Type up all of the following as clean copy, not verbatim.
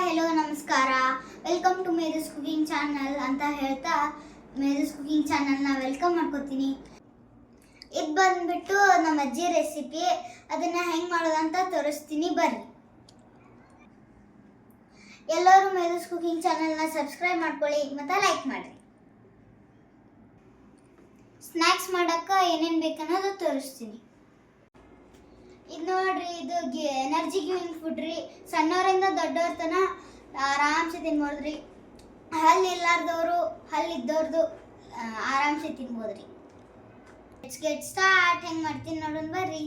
Hello ನಮಸ್ಕಾರ. Welcome to ಮೇಧಸ್ cooking channel ಅಂತ ಹೇಳ್ತಾ ಮೇಧಸ್ ಕುಕಿಂಗ್ ಚಾನಲ್ನ ವೆಲ್ಕಮ್ ಮಾಡ್ಕೋತೀನಿ. ಇದು ಬಂದ್ಬಿಟ್ಟು ನಮ್ಮ ಅಜ್ಜಿ ರೆಸಿಪಿ. ಅದನ್ನು ಹೆಂಗೆ ಮಾಡೋದಂತ ತೋರಿಸ್ತೀನಿ, ಬರ್ರಿ. ಎಲ್ಲರೂ ಮೇಧಸ್ ಕುಕಿಂಗ್ ಚಾನಲ್ನ ಸಬ್ಸ್ಕ್ರೈಬ್ ಮಾಡ್ಕೊಳ್ಳಿ ಮತ್ತು ಲೈಕ್ ಮಾಡಿರಿ. ಸ್ನ್ಯಾಕ್ಸ್ ಮಾಡೋಕ್ಕೆ ಏನೇನು ಬೇಕನ್ನೋದು ತೋರಿಸ್ತೀನಿ. ಇದು ನೋಡ್ರಿ, ಇದು ಎನರ್ಜಿ ಗಿವಿಂಗ್ ಫುಡ್ ರೀ. ಸಣ್ಣವರಿಂದ ದೊಡ್ಡವ್ರ ತನ ಆರಾಮ್ಸೆ ತಿನ್ಬೋದ್ರಿ. ಹಲ್ಲು ಇಲ್ಲಾರ್ದವರು ಹಲ್ಲಿದ್ದವ್ರದ್ದು ಆರಾಮ್ಸೆ ತಿನ್ಬೋದ್ರಿ. Let's get start. ಹೆಂಗೆ ಮಾಡ್ತೀನಿ ನೋಡೋಣ ಬರ್ರಿ.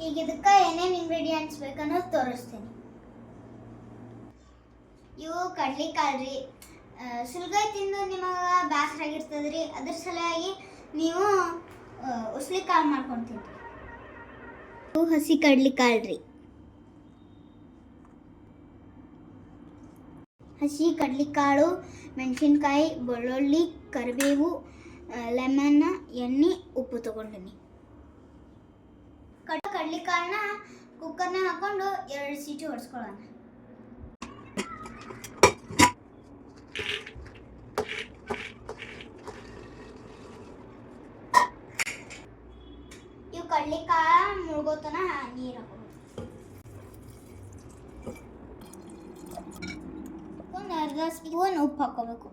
ಈಗ ಇದಕ್ಕೆ ಏನೇನು ಇಂಗ್ರೀಡಿಯೆಂಟ್ಸ್ ಬೇಕನ್ನೋದು ತೋರಿಸ್ತೀನಿ. ಇವು ಕಡ್ಲಿಕಾಳು ರೀ. ಸುಲ್ಗಾಯಿ ತಿಂದು ನಿಮಗೆ ಬೇಸರ ಆಗಿರ್ತದೆ ರೀ. ಅದ್ರ ಸಲುವಾಗಿ ನೀವು ಉಸ್ಲಿ ಕಾಳು ಮಾಡ್ಕೊತೀನಿ. ಹಸಿ ಕಡ್ಲಿಕಾಳು ರೀ. ಹಸಿ ಕಡ್ಲಿಕಾಳು, ಮೆಣಸಿನ್ಕಾಯಿ, ಬೆಳ್ಳುಳ್ಳಿ, ಕರಿಬೇವು, ಲೆಮನ್, ಎಣ್ಣೆ, ಉಪ್ಪು ತೊಗೊಂಡಿನಿ. ಕಡ್ಲಿಕಾಳನ್ನ ಕುಕ್ಕರ್ನ ಹಾಕೊಂಡು 2 ಸೀಟಿ ಹೊಡ್ಸ್ಕೊಳ್ಳೋಣ. ಇವು ಕಡ್ಲಿಕಾಳು ಮುಳುಗೋತನ ನೀರು ಹಾಕೋದು. ಒಂದು ಅರ್ಧ ಸ್ಪೂನ್ ಉಪ್ಪು ಹಾಕೋಬೇಕು.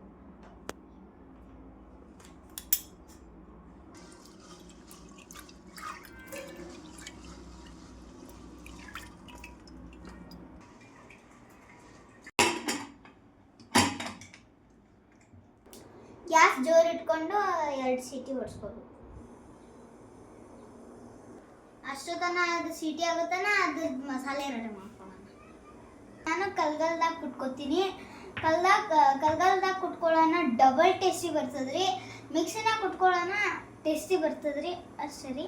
ಗ್ಯಾಸ್ ಜೋರು ಇಟ್ಕೊಂಡು 2 ಸೀಟಿ ಹೊಡ್ಸ್ಕೋಬೇಕು. ಅಷ್ಟೊತ್ತನ ಅದು ಸೀಟಿ ಆಗುತ್ತಾನ ಅದ್ರ ಮಸಾಲೆ ರೆಡಿ ಮಾಡ್ಕೊಳ್ಳೋಣ. ನಾನು ಕಲ್ಗಲ್ದಾಗ ಕುಟ್ಕೋತೀನಿ. ಕಲ್ಗಲ್ದಾಗ ಕುಟ್ಕೊಳ್ಳೋಣ ಡಬಲ್ ಟೇಸ್ಟಿ ಬರ್ತದ್ರಿ. ಮಿಕ್ಸಿನಾಗ ಕುಟ್ಕೊಳ್ಳೋಣ ಟೇಸ್ಟಿ ಬರ್ತದ್ರಿ, ಅಷ್ಟೇ ರೀ.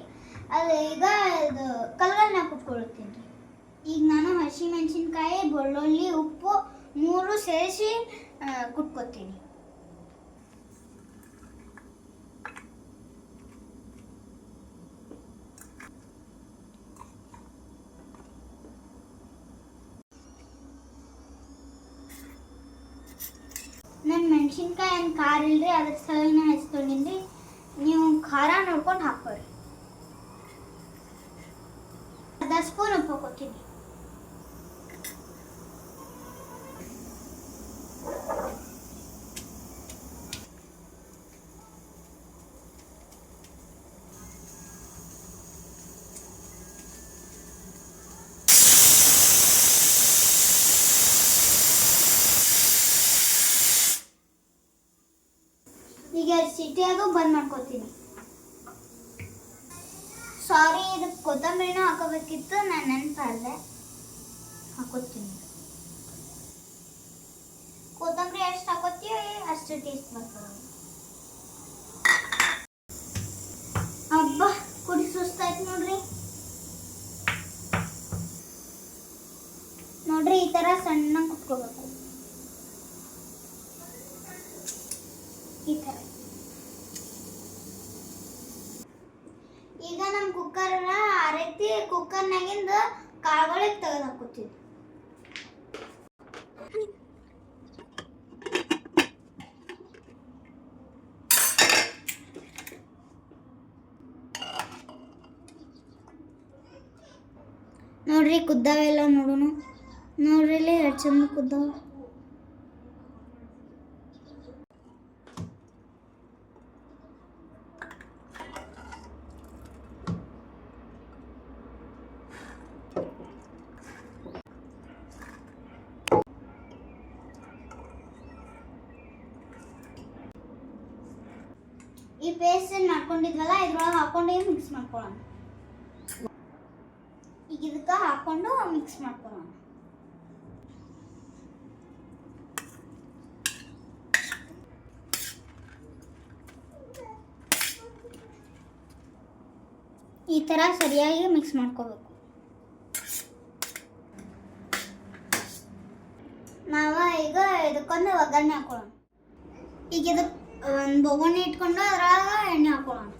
ಅದು ಈಗ ಇದು ಕಲ್ಗಲ್ನಾಗ ಕುಟ್ಕೊಳ್ತೀನಿ ರೀ. ಈಗ ನಾನು ಹಸಿ ಮೆಣಸಿನ್ಕಾಯಿ, ಬೆಳ್ಳುಳ್ಳಿ, ಉಪ್ಪು 3 ಸೇರಿಸಿ ಕುಟ್ಕೋತೀನಿ. ನನ್ನ ಮೆಣಸಿನ್ಕಾಯಿ ಏನು ಖಾರ ಇಲ್ಲರಿ, ಅದ್ರ ಸಲುವಾಗಿ ಹಚ್ಕೊಂಡಿನಿ. ನೀವು ಖಾರ ನೋಡ್ಕೊಂಡು ಹಾಕೋರಿ. ಅರ್ಧ ಸ್ಪೂನ್ ಉಪ್ಪು ಹಾಕೋತೀನಿ. ಈಗ ಸಿಟಿಯಾಗೂ ಬಂದ್ ಮಾಡ್ಕೋತೀನಿ. ಸಾರಿ, ಇದಕ್ಕೆ ಕೊತ್ತಂಬರಿನೂ ಹಾಕೋಬೇಕಿತ್ತು, ನಾನು ನೆನಪಾರ್ದೆ. ಹಾಕೋತೀನಿ. ಕೊತ್ತಂಬರಿ ಎಷ್ಟು ಹಾಕೋತೀವಿ ಅಷ್ಟು ಟೇಸ್ಟ್ ಬರ್ತದೆ. ಹಬ್ಬ ಕುಡಿ ಸುಸ್ತಾಯ್ತು ನೋಡ್ರಿ. ಈ ಥರ ಸಣ್ಣ ಕುಟ್ಕೋಬೇಕು. ಈ ಥರ. ಈಗ ನಮ್ಮ ಕುಕ್ಕರ್ನ ಆರೈತಿ ಕುಕ್ಕರ್ನಾಗಿಂದ ಕಾಳುಗಳಿಗೆ ತೆಗೆದು ಹಾಕೋತೀವಿ. ನೋಡ್ರಿ ಕುದ್ದಾವೆಲ್ಲ ನೋಡೋಣ. ನೋಡ್ರಿ ಇಲ್ಲಿ ಎಷ್ಟು ಚಂದ ಕುದ್ದಾವ. ಈ ಪೇಸ್ಟ್ ಮಾಡ್ಕೊಂಡಿದ್ವಲ್ಲ ಇದ್ರೊಳಗೆ ಹಾಕೊಂಡು ಮಿಕ್ಸ್ ಮಾಡ್ಕೊಳ್ಳೋಣ. ಈಗ ಇದಕ್ಕೆ ಹಾಕೊಂಡು ಮಿಕ್ಸ್ ಮಾಡ್ಕೊಳ್ಳೋಣ. ಈ ಥರ ಸರಿಯಾಗಿ ಮಿಕ್ಸ್ ಮಾಡ್ಕೋಬೇಕು. ನಾವು ಈಗ ಇದಕ್ಕೊಂದು ಒಗ್ಗರಣೆ ಹಾಕೊಳ್ಳೋಣ. ಈಗ ಇದಕ್ಕೆ ಒಂದು ಬೊಗಣೆ ಇಟ್ಕೊಂಡು ಅದ್ರಾಗ ಎಣ್ಣೆ ಹಾಕೊಳ್ಳೋಣ.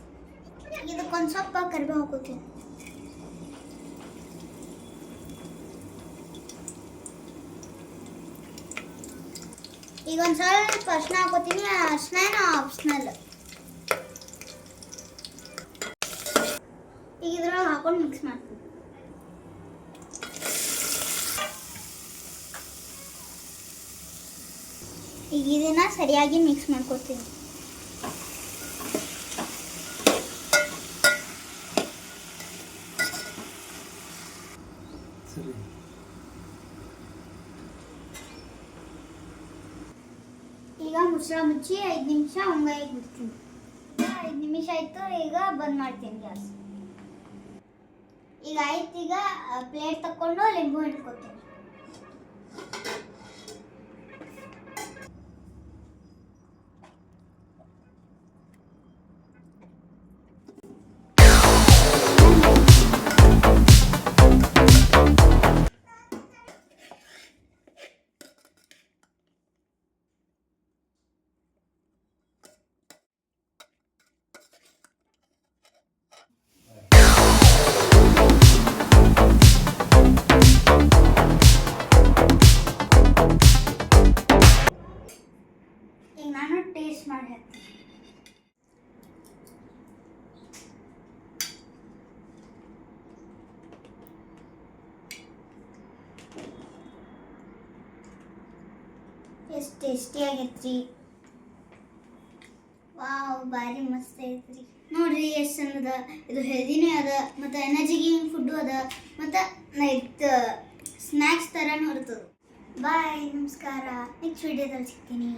ಇದಕ್ಕೊಂದು ಸ್ವಲ್ಪ ಕರಿಬೇವು ಹಾಕೋತೀನಿ. ಈಗ ಒಂದು ಸ್ವಲ್ಪ ಅರ್ಶಿನ ಹಾಕೋತೀನಿ. ಅರ್ಶಿನ ಏನೋ ಆಪ್ಷನಲ್. ಈಗ ಇದ್ರೊಳಗೆ ಹಾಕೊಂಡು ಮಿಕ್ಸ್ ಮಾಡ್ತೀನಿ. ಈಗ ಇದನ್ನ ಸರಿಯಾಗಿ ಮಿಕ್ಸ್ ಮಾಡ್ಕೊತೀನಿ. ಈಗ ಮುಚ್ಚಳ ಮುಚ್ಚಿ 5 ನಿಮಿಷ ಹಂಗಾಗಿ ಬಿಡ್ತೀನಿ. 5 ನಿಮಿಷ ಆಯ್ತು. ಈಗ ಬಂದ್ ಮಾಡ್ತೀನಿ ಗ್ಯಾಸ್. ಈಗ ಆಯ್ತು. ಈಗ ಪ್ಲೇಟ್ ತಕೊಂಡು ಲಿಂಬು ಹಿಡ್ಕೊತೀನಿ. ಈಗ ನಾನು ಟೇಸ್ಟ್ ಮಾಡಿ ಹೇಳ್ತೀನಿ. ಎಷ್ಟು ಟೇಸ್ಟಿ ಆಗೈತ್ರಿ. ವಾವ್, ಭಾರಿ ಮಸ್ತ್ ಐತ್ರಿ. ನೋಡ್ರಿ ಎಷ್ಟು ಚಂದದ. ಇದು ಹೆಲ್ದಿನೂ ಅದ ಮತ್ತು ಎನರ್ಜಿ ಗಿವಿಂಗ್ ಫುಡ್ಡು ಅದ ಮತ್ತು ನೈಟ್ ಸ್ನ್ಯಾಕ್ಸ್ ಥರನೂ ಇರ್ತದೆ. ಬಾಯ್, ನಮಸ್ಕಾರ. ನೆಕ್ಸ್ಟ್ ವಿಡಿಯೋದಲ್ಲಿ ಸಿಗ್ತೀನಿ.